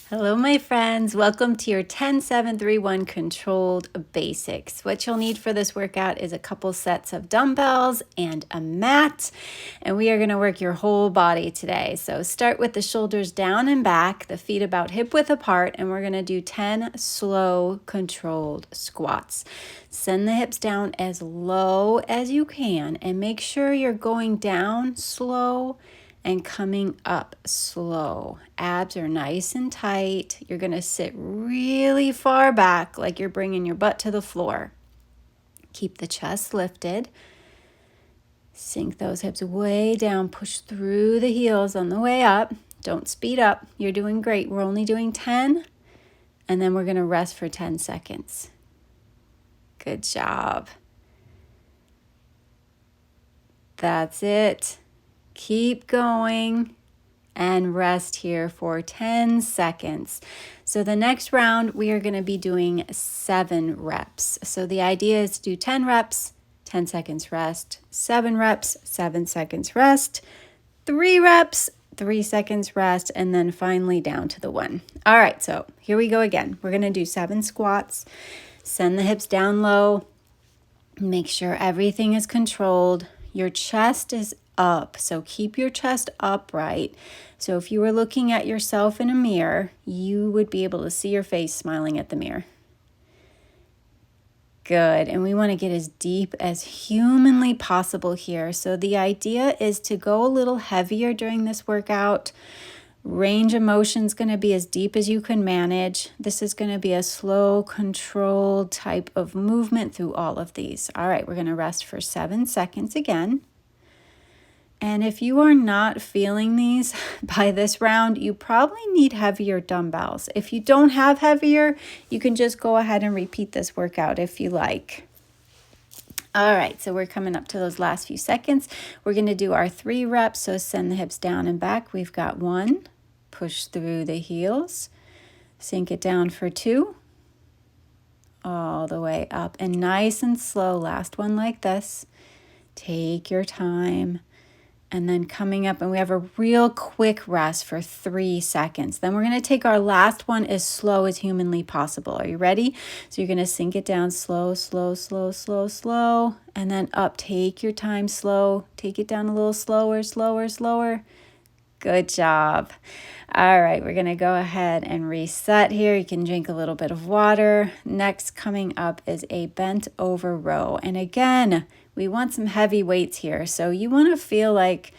Hello, my friends. Welcome to your 10-7-3-1 controlled basics. What you'll need for this workout is a couple sets of dumbbells and a mat, and we are going to work your whole body today. So start with the shoulders down and back, the feet about hip width apart, and we're going to do 10 slow controlled squats. Send the hips down as low as you can and make sure you're going down slow and coming up slow. Abs are nice and tight. You're going to sit really far back like you're bringing your butt to the floor. Keep the chest lifted. Sink those hips way down. Push through the heels on the way up. Don't speed up. You're doing great. We're only doing 10, and then we're going to rest for 10 seconds. Good job. That's it. Keep going and rest here for 10 seconds. So the next round, we are going to be doing 7 reps. So the idea is to do 10 reps, 10 seconds rest, 7 reps, 7 seconds rest, 3 reps, 3 seconds rest, and then finally down to the 1. All right, so here we go again. We're going to do 7 squats. Send the hips down low. Make sure everything is controlled. Your chest is up, so keep your chest upright. So if you were looking at yourself in a mirror, you would be able to see your face smiling at the mirror. Good, and we want to get as deep as humanly possible here. So the idea is to go a little heavier during this workout. Range of motion is going to be as deep as you can manage. This is going to be a slow, controlled type of movement through all of these. All right, we're going to rest for 7 seconds again. And if you are not feeling these by this round, you probably need heavier dumbbells. If you don't have heavier, you can just go ahead and repeat this workout if you like. All right, so we're coming up to those last few seconds. We're going to do our 3 reps, so send the hips down and back. We've got 1, push through the heels, sink it down for 2, all the way up, and nice and slow. Last one like this. Take your time. And then coming up, and we have a real quick rest for 3 seconds. Then we're going to take our last one as slow as humanly possible. Are you ready? So you're going to sink it down slow, slow, slow, slow, slow, and then up. Take your time slow. Take it down a little slower, slower, slower. Good job. All right, we're going to go ahead and reset here. You can drink a little bit of water. Next coming up is a bent over row. And again, we want some heavy weights here. So you want to feel like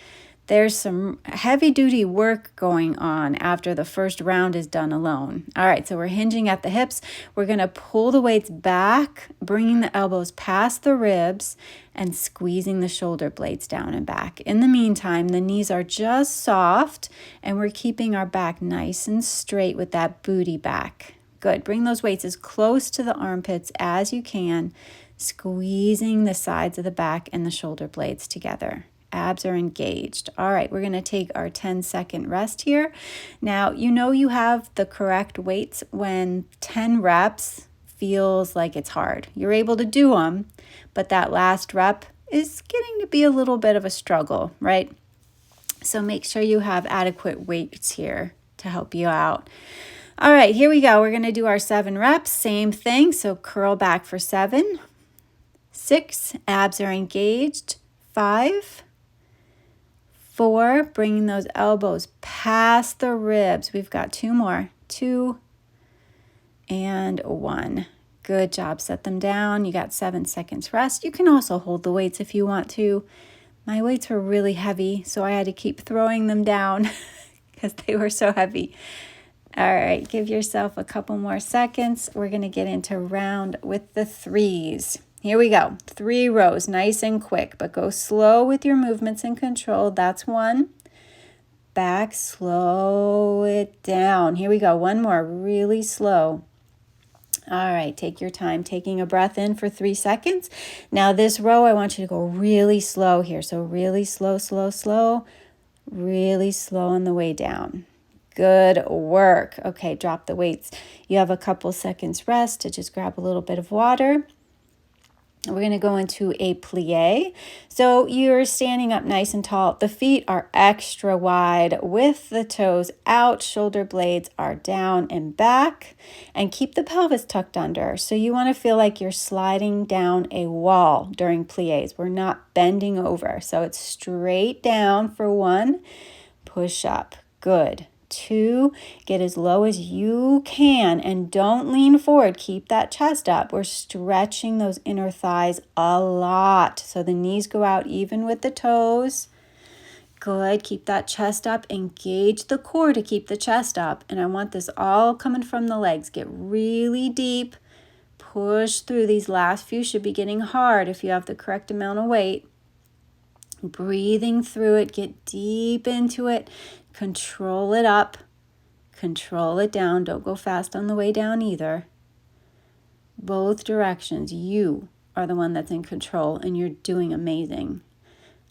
there's some heavy duty work going on after the first round is done alone. All right, so we're hinging at the hips. We're going to pull the weights back, bringing the elbows past the ribs and squeezing the shoulder blades down and back. In the meantime, the knees are just soft and we're keeping our back nice and straight with that booty back. Good. Bring those weights as close to the armpits as you can, squeezing the sides of the back and the shoulder blades together. Abs are engaged. All right, we're going to take our 10-second rest here. Now, you know you have the correct weights when 10 reps feels like it's hard. You're able to do them, but that last rep is getting to be a little bit of a struggle, right? So make sure you have adequate weights here to help you out. All right, here we go. We're going to do our 7 reps. Same thing. So curl back for 7, 6, abs are engaged, 5, 4, bringing those elbows past the ribs. We've got 2 more, 2 and 1. Good job. Set them down. You got 7 seconds rest. You can also hold the weights if you want to. My weights were really heavy, so I had to keep throwing them down because they were so heavy. All right, give yourself a couple more seconds. We're going to get into round with the 3s. Here we go. 3 rows, nice and quick, but go slow with your movements and control. That's 1. Back, slow it down. Here we go. 1 more, really slow. All right, take your time, taking a breath in for 3 seconds. Now this row, I want you to go really slow here. So really slow, slow, slow, really slow on the way down. Good work. Okay, drop the weights. You have a couple seconds rest to just grab a little bit of water. We're going to go into a plie. So you're standing up nice and tall. The feet are extra wide with the toes out. Shoulder blades are down and back. And keep the pelvis tucked under. So you want to feel like you're sliding down a wall during plies. We're not bending over. So it's straight down for 1. Push up. Good. 2, get as low as you can and don't lean forward. Keep that chest up. We're stretching those inner thighs a lot. So the knees go out even with the toes. Good. Keep that chest up. Engage the core to keep the chest up. And I want this all coming from the legs. Get really deep. Push through. These last few should be getting hard if you have the correct amount of weight. Breathing through it. Get deep into it. Control it up, control it down. Don't go fast on the way down either. Both directions. You are the one that's in control and you're doing amazing.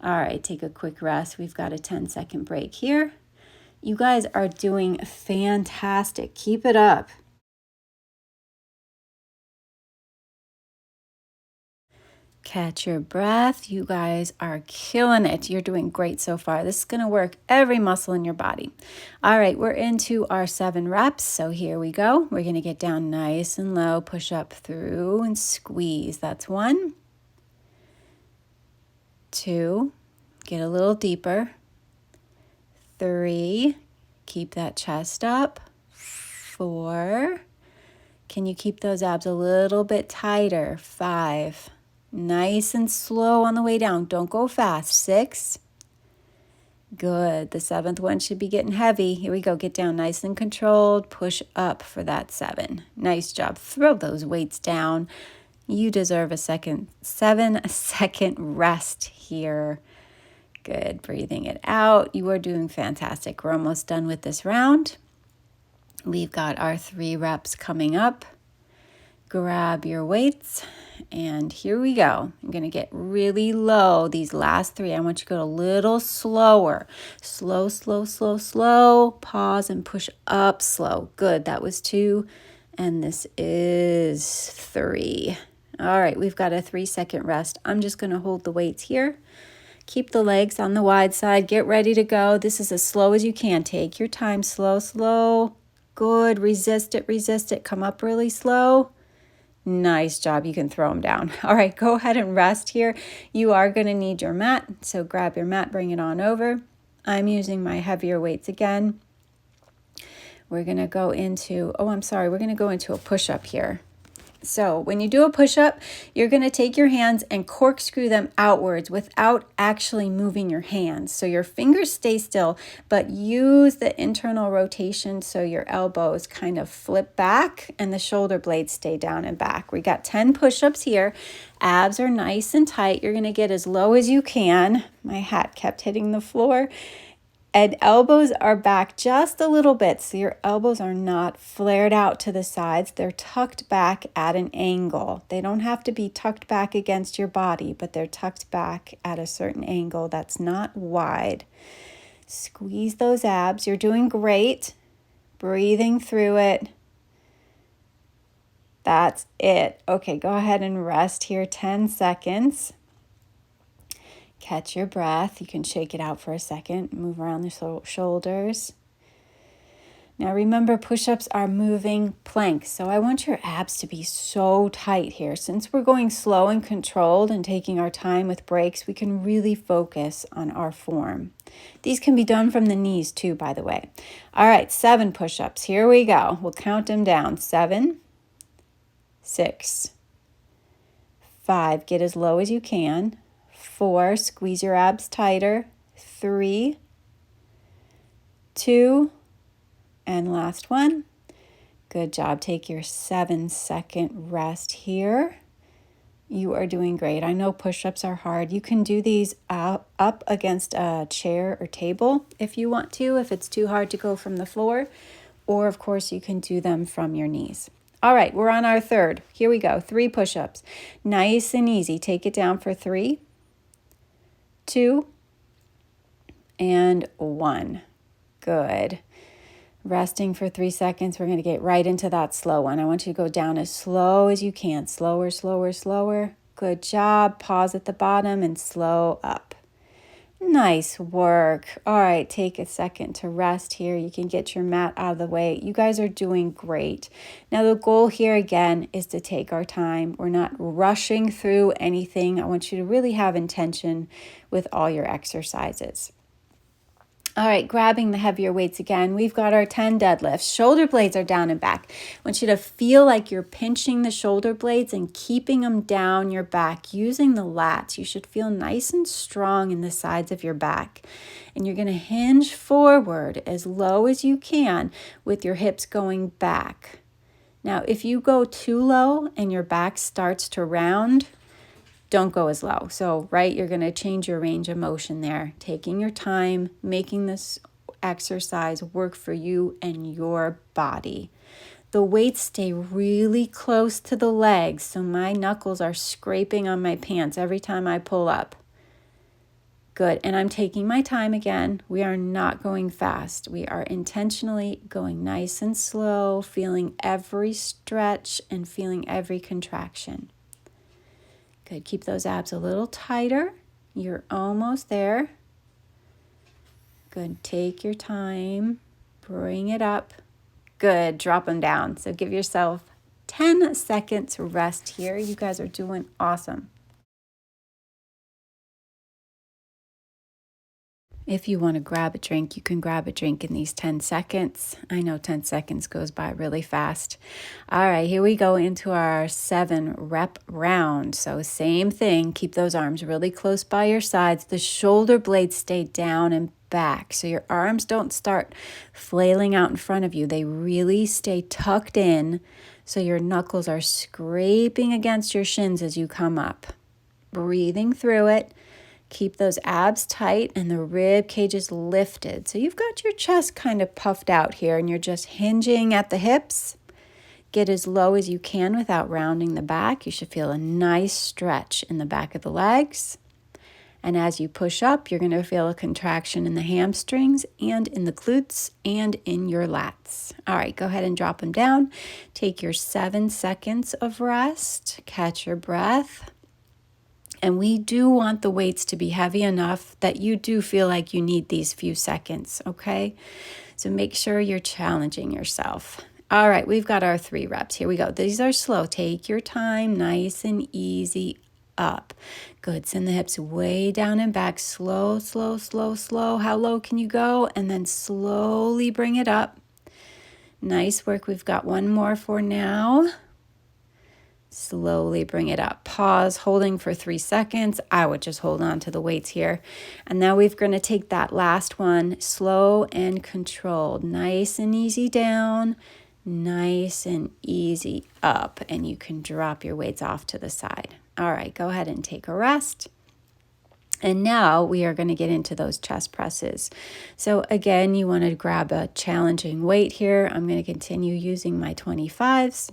All right, take a quick rest. We've got a 10-second break here. You guys are doing fantastic. Keep it up. Catch your breath. You guys are killing it. You're doing great so far. This is going to work every muscle in your body. All right, we're into our 7 reps. So here we go. We're going to get down nice and low, push up through and squeeze. That's 1. 2, get a little deeper. 3, keep that chest up. 4, can you keep those abs a little bit tighter? 5, nice and slow on the way down. Don't go fast. 6. Good. The 7th one should be getting heavy. Here we go. Get down nice and controlled. Push up for that 7. Nice job. Throw those weights down. You deserve a 7-second rest here. Good. Breathing it out. You are doing fantastic. We're almost done with this round. We've got our 3 reps coming up. Grab your weights, and here we go. I'm going to get really low. These last 3, I want you to go a little slower. Slow, slow, slow, slow. Pause and push up slow. Good. That was 2, and this is 3. All right, we've got a 3-second rest. I'm just going to hold the weights here. Keep the legs on the wide side. Get ready to go. This is as slow as you can. Take your time. Slow, slow. Good. Resist it, resist it. Come up really slow. Nice job. You can throw them down. All right, go ahead and rest here. You are going to need your mat, so grab your mat, bring it on over. I'm using my heavier weights again. We're going to go into, we're going to go into a push-up here. So when you do a push-up, you're going to take your hands and corkscrew them outwards without actually moving your hands. So your fingers stay still, but use the internal rotation so your elbows kind of flip back and the shoulder blades stay down and back. We got 10 push-ups here. Abs are nice and tight. You're going to get as low as you can. My hat kept hitting the floor. And elbows are back just a little bit, so your elbows are not flared out to the sides. They're tucked back at an angle. They don't have to be tucked back against your body, but they're tucked back at a certain angle that's not wide. Squeeze those abs. You're doing great. Breathing through it. That's it. Okay, go ahead and rest here 10 seconds. Catch your breath. You can shake it out for a second. Move around the shoulders. Now remember, push-ups are moving planks. So I want your abs to be so tight here. Since we're going slow and controlled and taking our time with breaks, we can really focus on our form. These can be done from the knees too, by the way. All right, 7 push-ups. Here we go. We'll count them down. 7, 6, 5. Get as low as you can. 4, squeeze your abs tighter. 3, 2, and last one. Good job. Take your 7-second rest here. You are doing great. I know push-ups are hard. You can do these up against a chair or table if you want to, if it's too hard to go from the floor. Or, of course, you can do them from your knees. All right, we're on our 3rd. Here we go. 3 push-ups. Nice and easy. Take it down for 3, 2, and 1. Good. Resting for 3 seconds. We're going to get right into that slow one. I want you to go down as slow as you can. Slower, slower, slower. Good job. Pause at the bottom and slow up. Nice work. All right, take a second to rest here. You can get your mat out of the way. You guys are doing great. Now, the goal here again is to take our time. We're not rushing through anything. I want you to really have intention with all your exercises. All right, grabbing the heavier weights again. We've got our 10 deadlifts. Shoulder blades are down and back. I want you to feel like you're pinching the shoulder blades and keeping them down your back using the lats. You should feel nice and strong in the sides of your back. And you're going to hinge forward as low as you can with your hips going back. Now, if you go too low and your back starts to round, don't go as low. So, right, you're going to change your range of motion there, taking your time, making this exercise work for you and your body. The weights stay really close to the legs, so my knuckles are scraping on my pants every time I pull up. Good, and I'm taking my time again. We are not going fast. We are intentionally going nice and slow, feeling every stretch and feeling every contraction. Good, keep those abs a little tighter. You're almost there. Good, take your time, bring it up. Good, drop them down. So give yourself 10 seconds rest here. You guys are doing awesome. If you want to grab a drink, you can grab a drink in these 10 seconds. I know 10 seconds goes by really fast. All right, here we go into our 7 rep round. So same thing, keep those arms really close by your sides. The shoulder blades stay down and back. So your arms don't start flailing out in front of you. They really stay tucked in. So your knuckles are scraping against your shins as you come up. Breathing through it. Keep those abs tight and the rib cage is lifted. So you've got your chest kind of puffed out here and you're just hinging at the hips. Get as low as you can without rounding the back. You should feel a nice stretch in the back of the legs. And as you push up, you're going to feel a contraction in the hamstrings and in the glutes and in your lats. All right, go ahead and drop them down. Take your 7 seconds of rest. Catch your breath. And we do want the weights to be heavy enough that you do feel like you need these few seconds, okay? So make sure you're challenging yourself. All right, we've got our 3 reps. Here we go. These are slow. Take your time, nice and easy up. Good. Send the hips way down and back. Slow, slow, slow, slow. How low can you go? And then slowly bring it up. Nice work. We've got one more for now. Slowly bring it up. Pause, holding for 3 seconds. I would just hold on to the weights here. And now we're going to take that last one, slow and controlled. Nice and easy down, nice and easy up. And you can drop your weights off to the side. All right, go ahead and take a rest. And now we are going to get into those chest presses. So again, you want to grab a challenging weight here. I'm going to continue using my 25s.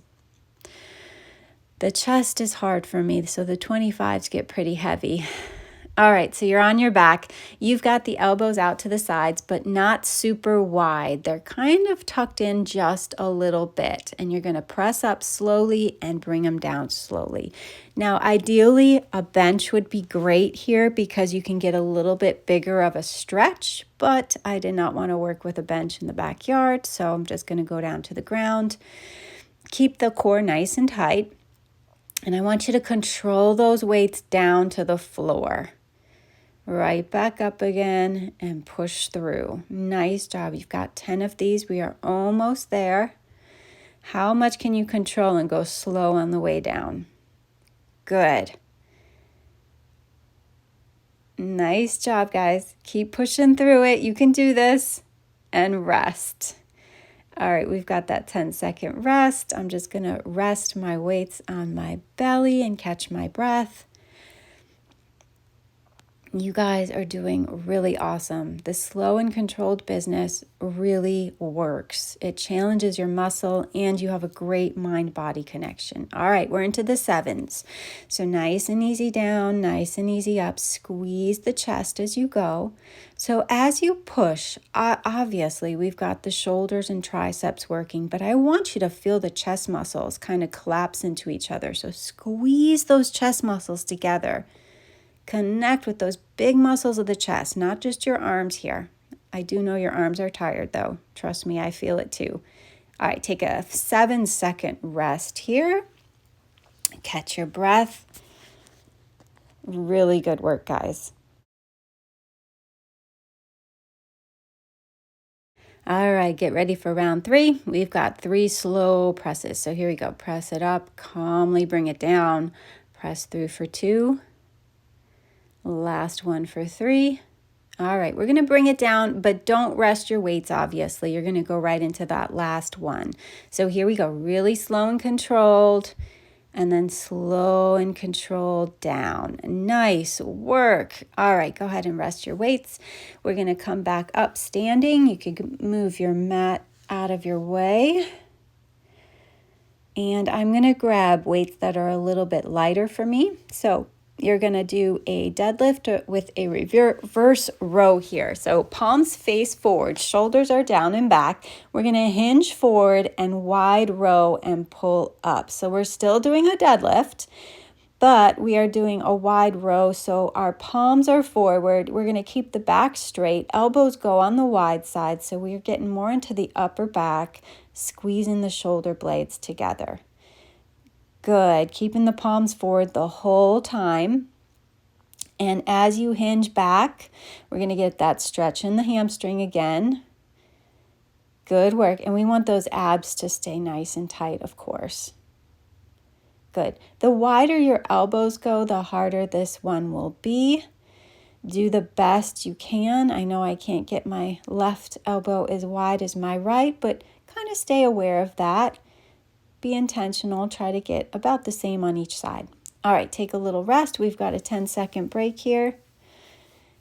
The chest is hard for me, so the 25s get pretty heavy. All right, so you're on your back. You've got the elbows out to the sides, but not super wide. They're kind of tucked in just a little bit, and you're going to press up slowly and bring them down slowly. Now, ideally, a bench would be great here because you can get a little bit bigger of a stretch, but I did not want to work with a bench in the backyard, so I'm just going to go down to the ground. Keep the core nice and tight. And I want you to control those weights down to the floor. Right back up again and push through. Nice job. You've got 10 of these. We are almost there. How much can you control and go slow on the way down? Good. Nice job, guys. Keep pushing through it. You can do this. And rest. All right, we've got that 10-second rest. I'm just going to rest my weights on my belly and catch my breath. You guys are doing really awesome. The slow and controlled business really works. It challenges your muscle and you have a great mind-body connection. All right, we're into the 7s. So nice and easy down, nice and easy up. Squeeze the chest as you go. So as you push, obviously we've got the shoulders and triceps working, but I want you to feel the chest muscles kind of collapse into each other. So squeeze those chest muscles together. Connect with those big muscles of the chest, not just your arms here. I do know your arms are tired though. Trust me, I feel it too. All right, take a 7-second rest here. Catch your breath. Really good work, guys. All right, get ready for round 3. We've got 3 slow presses. So here we go. Press it up, calmly bring it down. Press through for 2. Last one for 3. All right, we're going to bring it down, but don't rest your weights, obviously. You're going to go right into that last one. So here we go, really slow and controlled, and then slow and controlled down. Nice work. All right, go ahead and rest your weights. We're going to come back up standing. You can move your mat out of your way. And I'm going to grab weights that are a little bit lighter for me. So you're going to do a deadlift with a reverse row here. So palms face forward, shoulders are down and back. We're going to hinge forward and wide row and pull up. So we're still doing a deadlift, but we are doing a wide row. So our palms are forward. We're going to keep the back straight. Elbows go on the wide side. So we're getting more into the upper back, squeezing the shoulder blades together. Good. Keeping the palms forward the whole time. And as you hinge back, we're going to get that stretch in the hamstring again. Good work. And we want those abs to stay nice and tight, of course. Good. The wider your elbows go, the harder this one will be. Do the best you can. I know I can't get my left elbow as wide as my right, but kind of stay aware of that. Be intentional, try to get about the same on each side. All right, take a little rest. We've got a 10-second break here.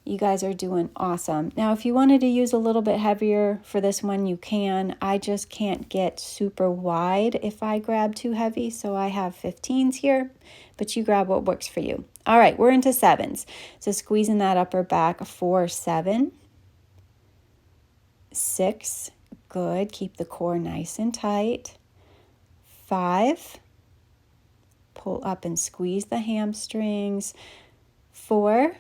You guys are doing awesome. Now, if you wanted to use a little bit heavier for this one, you can. I just can't get super wide if I grab too heavy, so I have 15s here, but you grab what works for you. All right, we're into 7s. So squeezing that upper back for 7, 6, good. Keep the core nice and tight. 5, pull up and squeeze the hamstrings. 4,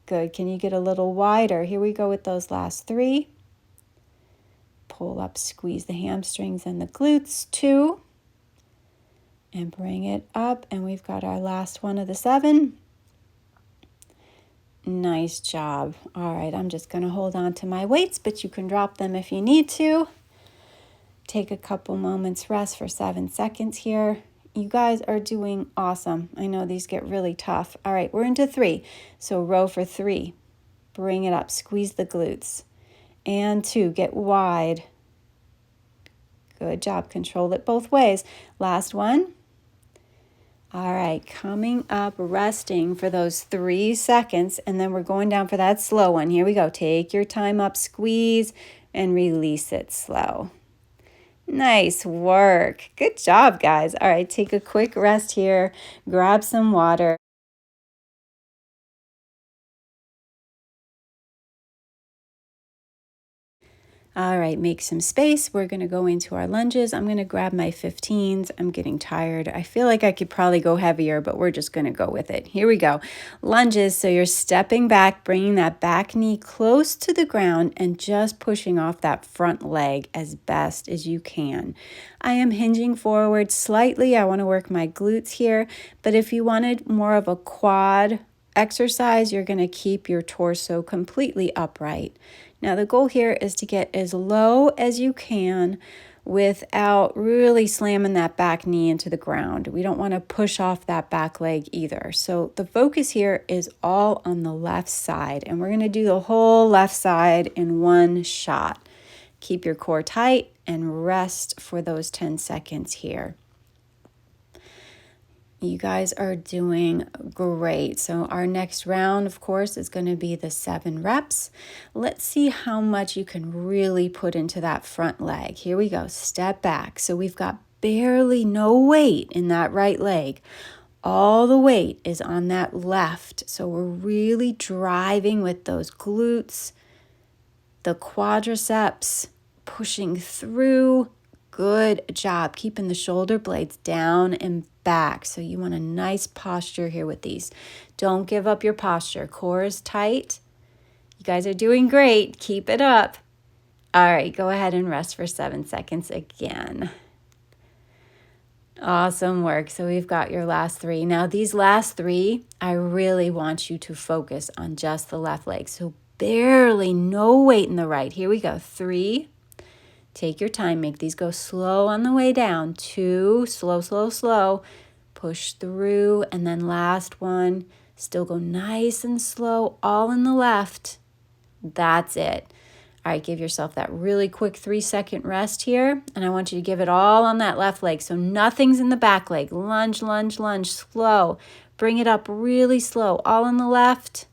good. Can you get a little wider? Here we go with those last 3. Pull up, squeeze the hamstrings and the glutes. 2, and bring it up. And we've got our last one of the 7. Nice job. All right, I'm just going to hold on to my weights, but you can drop them if you need to. Take a couple moments rest for 7 seconds here. You guys are doing awesome. I know these get really tough. All right, we're into 3. So row for 3. Bring it up. Squeeze the glutes. And 2. Get wide. Good job. Control it both ways. Last one. All right, coming up, resting for those 3 seconds, and then we're going down for that slow one. Here we go. Take your time up, squeeze, and release it slow. Nice work. Good job, guys. All right, take a quick rest here. Grab some water. All right, make some space. We're going to go into our lunges. I'm going to grab my 15s. I'm getting tired. I feel like I could probably go heavier, but we're just going to go with it. Here we go. Lunges. So you're stepping back, bringing that back knee close to the ground and just pushing off that front leg as best as you can. I am hinging forward slightly. I want to work my glutes here, but if you wanted more of a quad exercise, you're going to keep your torso completely upright. Now, the goal here is to get as low as you can without really slamming that back knee into the ground. We don't want to push off that back leg either. So the focus here is all on the left side, and we're going to do the whole left side in one shot. Keep your core tight and rest for those 10 seconds here. You guys are doing great. So our next round, of course, is going to be the 7 reps. Let's see how much you can really put into that front leg. Here we go. Step back. So we've got barely no weight in that right leg. All the weight is on that left. So we're really driving with those glutes, the quadriceps, pushing through. Good job keeping the shoulder blades down and back. So you want a nice posture here with these. Don't give up your posture. Core is tight. You guys are doing great. Keep it up. All right, go ahead and rest for 7 seconds again. Awesome work. So we've got your last 3. Now these last 3, I really want you to focus on just the left leg. So barely no weight in the right. Here we go. 3. Take your time. Make these go slow on the way down. 2. Slow, slow, slow. Push through. And then last one. Still go nice and slow. All in the left. That's it. All right, give yourself that really quick 3-second rest here. And I want you to give it all on that left leg. So nothing's in the back leg. Lunge, lunge, lunge. Slow. Bring it up really slow. All on the left.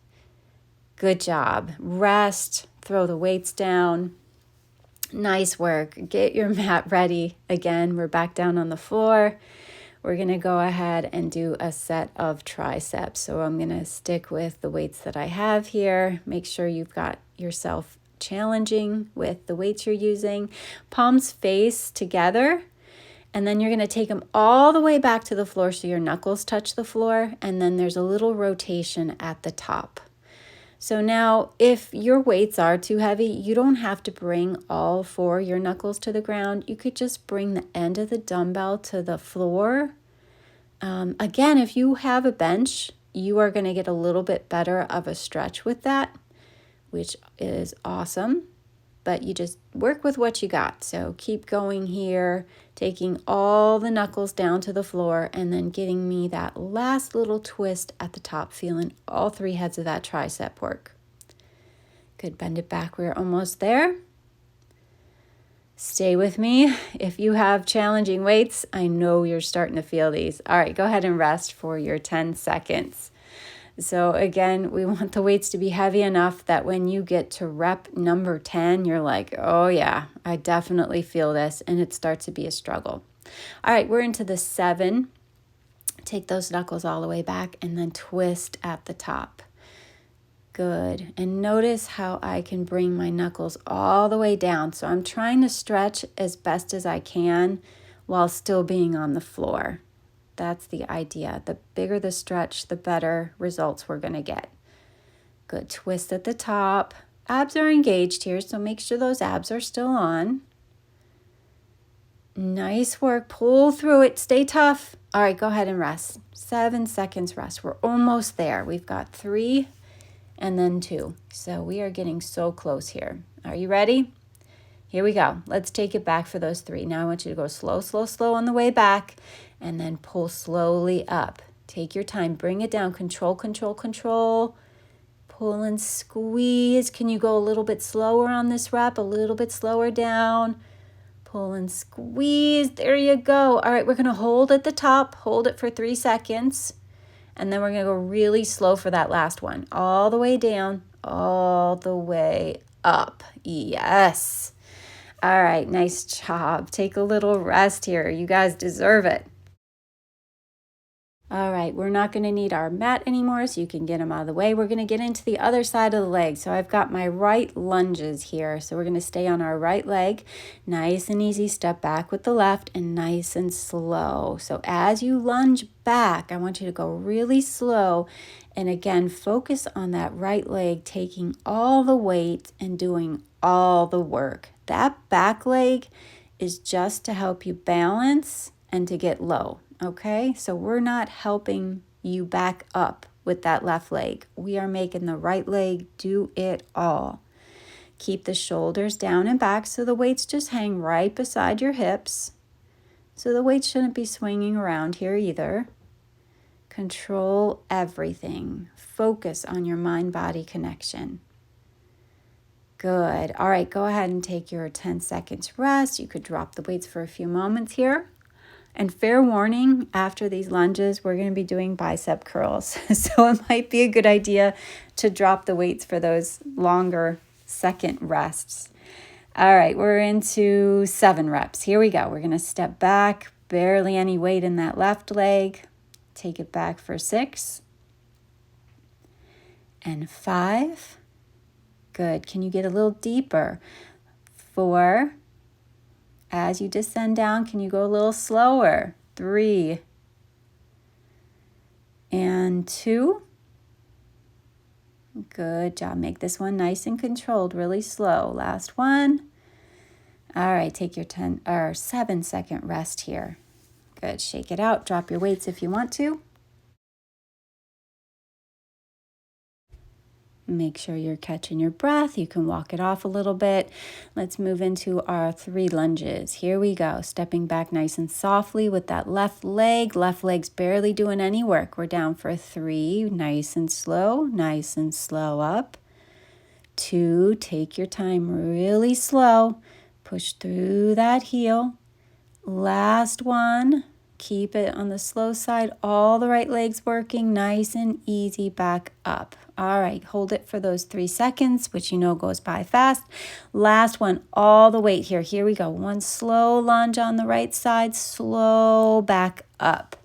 Good job. Rest. Throw the weights down. Nice work. Get your mat ready. Again, we're back down on the floor. We're going to go ahead and do a set of triceps. So I'm going to stick with the weights that I have here. Make sure you've got yourself challenging with the weights you're using. Palms face together. And then you're going to take them all the way back to the floor so your knuckles touch the floor. And then there's a little rotation at the top. So now, if your weights are too heavy, you don't have to bring all 4 your knuckles to the ground. You could just bring the end of the dumbbell to the floor. Again, if you have a bench, you are going to get a little bit better of a stretch with that, which is awesome. But you just work with what you got. So keep going here, taking all the knuckles down to the floor and then getting me that last little twist at the top, feeling all 3 heads of that tricep work. Good, bend it back. We're almost there. Stay with me. If you have challenging weights, I know you're starting to feel these. All right, go ahead and rest for your 10 seconds. So again, we want the weights to be heavy enough that when you get to rep number 10, you're like, oh yeah, I definitely feel this, and it starts to be a struggle. All right, we're into the 7. Take those knuckles all the way back and then twist at the top. Good. And notice how I can bring my knuckles all the way down. So I'm trying to stretch as best as I can while still being on the floor. That's the idea. The bigger the stretch, the better results we're going to get. Good. Twist at the top. Abs are engaged here, so make sure those abs are still on. Nice work. Pull through it. Stay tough. All right, go ahead and rest. 7 seconds rest. We're almost there. We've got 3 and then 2. So we are getting so close here. Are you ready? Here we go. Let's take it back for those 3. Now I want you to go slow, slow, slow on the way back and then pull slowly up. Take your time. Bring it down. Control, control, control. Pull and squeeze. Can you go a little bit slower on this rep? A little bit slower down. Pull and squeeze. There you go. All right, we're going to hold at the top. Hold it for 3 seconds. And then we're going to go really slow for that last one. All the way down, all the way up. Yes. All right, nice job. Take a little rest here. You guys deserve it. All right, we're not going to need our mat anymore, so you can get them out of the way. We're going to get into the other side of the leg. So I've got my right lunges here. So we're going to stay on our right leg. Nice and easy. Step back with the left and nice and slow. So as you lunge back, I want you to go really slow. And again, focus on that right leg, taking all the weight and doing all the work. That back leg is just to help you balance and to get low. Okay, so we're not helping you back up with that left leg. We are making the right leg do it all. Keep the shoulders down and back so the weights just hang right beside your hips. So the weights shouldn't be swinging around here either. Control everything. Focus on your mind-body connection. Good. All right, go ahead and take your 10 seconds rest. You could drop the weights for a few moments here. And fair warning, after these lunges, we're going to be doing bicep curls. So it might be a good idea to drop the weights for those longer second rests. All right, we're into 7 reps. Here we go. We're going to step back, barely any weight in that left leg. Take it back for 6 and 5. Good. Can you get a little deeper? 4. As you descend down, can you go a little slower? 3 and 2. Good job. Make this one nice and controlled, really slow. Last one. All right, take your 7-second rest here. Good. Shake it out. Drop your weights if you want to. Make sure you're catching your breath. You can walk it off a little bit. Let's move into our 3 lunges. Here we go. Stepping back nice and softly with that left leg. Left leg's barely doing any work. We're down for 3. Nice and slow up. 2, take your time, really slow. Push through that heel. Last one. Keep it on the slow side. All the right legs working, nice and easy back up. All right, hold it for those 3 seconds, which you know goes by fast. Last one, all the weight here. Here we go. One slow lunge on the right side, slow back up.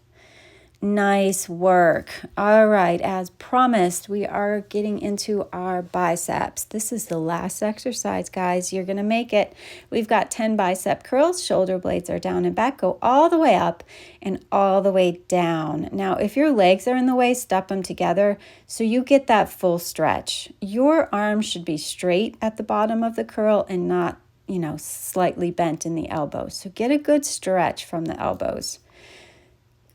Nice work. All right, as promised, we are getting into our biceps. This is the last exercise, guys. You're going to make it. We've got 10 bicep curls. Shoulder blades are down and back. Go all the way up and all the way down. Now, if your legs are in the way, step them together so you get that full stretch. Your arms should be straight at the bottom of the curl and not, slightly bent in the elbows. So get a good stretch from the elbows.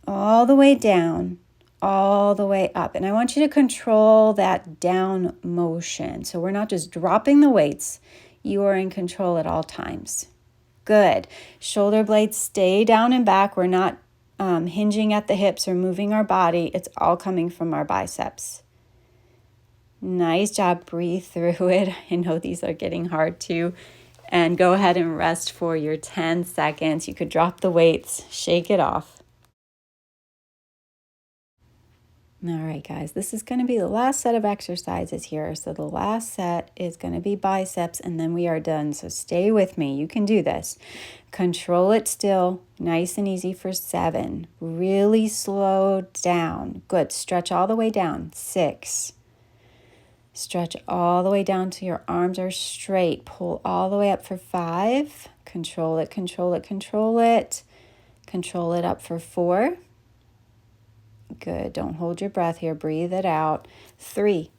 All the way down, all the way up. And I want you to control that down motion. So we're not just dropping the weights. You are in control at all times. Good. Shoulder blades stay down and back. We're not hinging at the hips or moving our body. It's all coming from our biceps. Nice job. Breathe through it. I know these are getting hard too. And go ahead and rest for your 10 seconds. You could drop the weights, shake it off. All right, guys, this is going to be the last set of exercises here. So the last set is going to be biceps, and then we are done. So stay with me. You can do this. Control it still, nice and easy for 7. Really slow down. Good. Stretch all the way down. 6. Stretch all the way down till your arms are straight. Pull all the way up for 5. Control it, control it, control it. Control it up for 4. Good. Don't hold your breath here. Breathe it out. 3.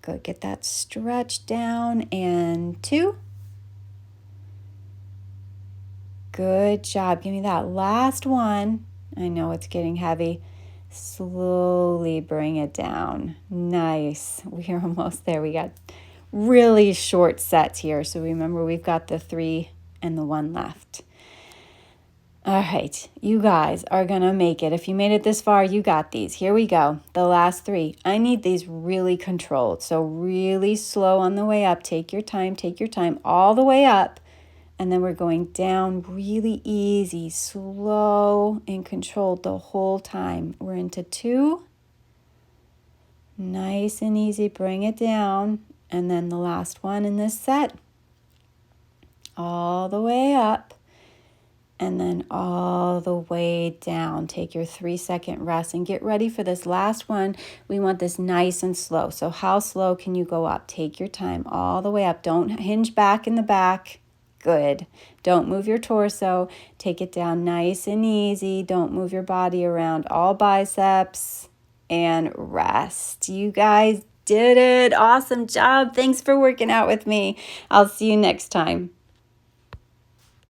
Good. Get that stretch down. And 2. Good job. Give me that last one. I know it's getting heavy. Slowly bring it down. Nice. We're almost there. We got really short sets here. So remember, we've got the 3 and the 1 left. All right, you guys are going to make it. If you made it this far, you got these. Here we go. The last 3. I need these really controlled. So really slow on the way up. Take your time all the way up. And then we're going down really easy, slow and controlled the whole time. We're into 2. Nice and easy. Bring it down. And then the last one in this set. All the way up. And then all the way down. Take your 3-second rest and get ready for this last one. We want this nice and slow. So how slow can you go up? Take your time all the way up. Don't hinge back in the back. Good. Don't move your torso. Take it down nice and easy. Don't move your body around. All biceps and rest. You guys did it. Awesome job. Thanks for working out with me. I'll see you next time.